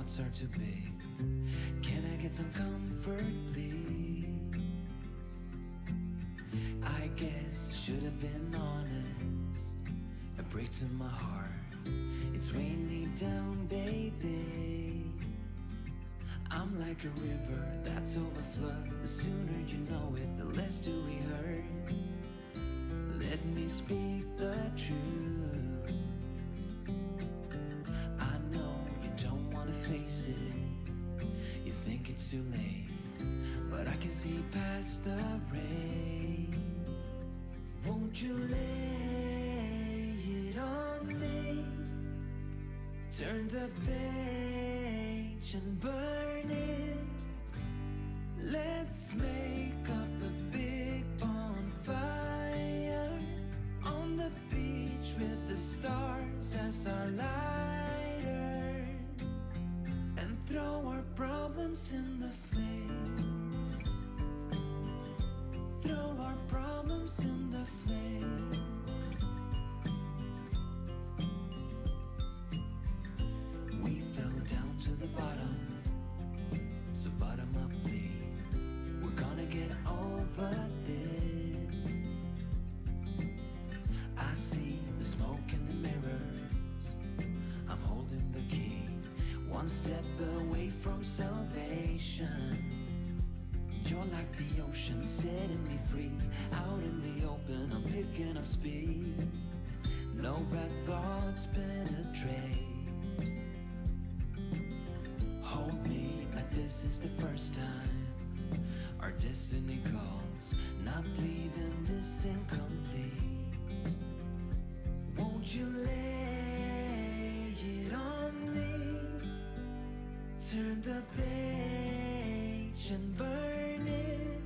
thoughts are too big. Can I get some comfort, please? I guess I should have been honest. A break to my heart. It's weighing me down, baby. I'm like a river that's overflowed. The sooner you know it, the less do we hurt. Let me speak the truth. I know you don't wanna face it. You think it's too late, but I can see past the rain. Won't you lay it on me? Turn the page and burn it. Let's make up a big bonfire on the beach with the stars as our lighters, and throw our problems in the flame. Throw our problems in the flame. We fell down to the bottom, so bottom up, please. We're gonna get over this. I see the smoke in the mirrors. I'm holding the key, one step away from salvation. You're like the ocean, setting me free. Out in the open, I'm picking up speed. No bad thoughts penetrate. Hold me like this is the first time. Our destiny calls, not leaving this incomplete. Won't you lay it on me? Turn the page and burn it.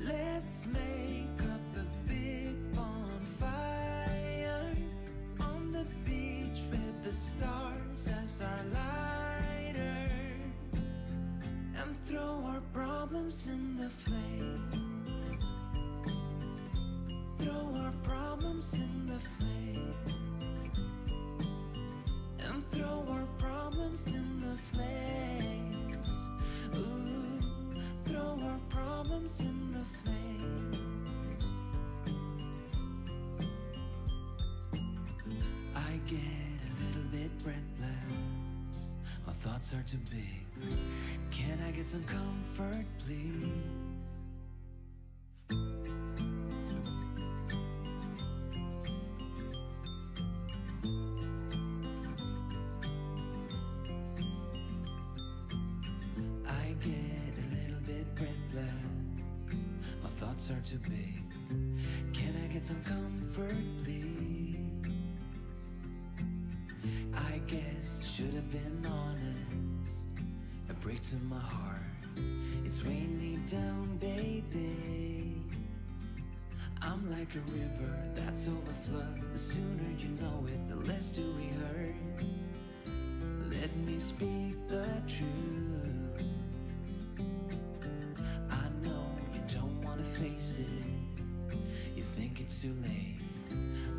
Let's make up a big bonfire on the beach with the stars as our lighters, and throw our problems in the flame. Throw our problems in the flame. And throw our problems in the flames. Ooh, throw our problems in the flame. I get a little bit breathless. My thoughts are too big. Can I get some comfort, please? I get a little bit breathless. My thoughts are too big. Can I get some comfort, please? I guess I should have been honest. A break to my heart. It's weighing me down, baby. I'm like a river that's overflowed. The sooner you know it, the less do we hurt. Let me speak the truth. I know you don't wanna face it. You think it's too late,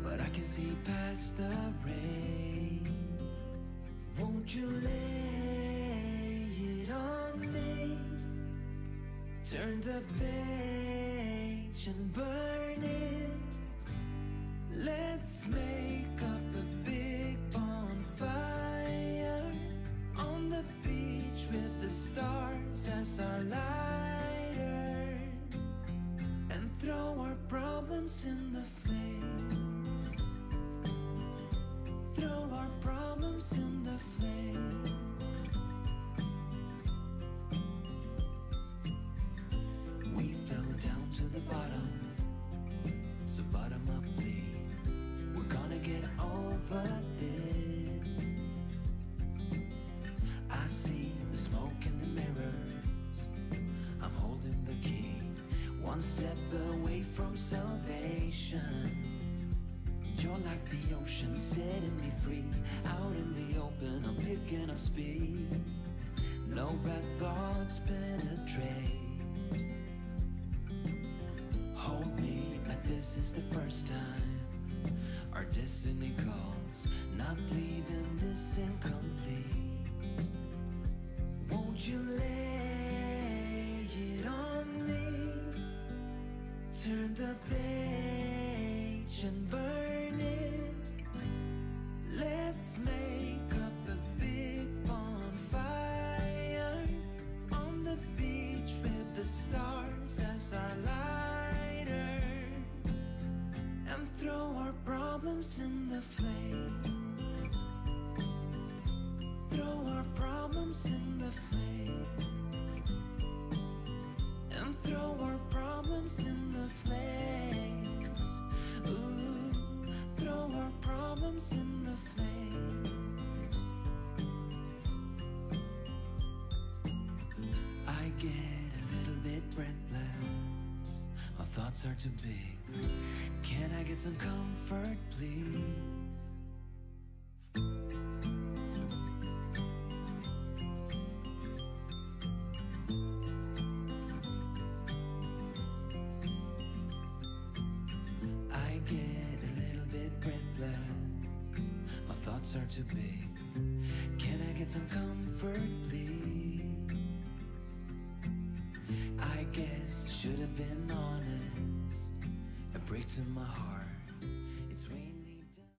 but I can see past the rain. Won't you lay it on me? Turn the page and burn it. Let's make up a big bonfire on the beach with the stars as our lighters, and throw our problems in the flame. Throw our problems in the flame. We fell down to the bottom, so bottom up, please. We're gonna get over this. I see the smoke in the mirrors. I'm holding the key, one step away from salvation. You're like the ocean, setting me free. Out in the open, I'm picking up speed. No bad thoughts penetrate. Hold me like this is the first time. Our destiny calls, not leaving this incomplete. torch and burn it. Let's make up a big bonfire on the beach with the stars as our lighters, and throw our problems in the flame. Throw our problems in the flame. And throw our problems in the flames. Ooh, throw our problems in the flames. I get a little bit breathless. My thoughts are too big. Can I get some comfort, please? Are too big. Can I get some comfort, please? I guess I should have been honest. It breaks in my heart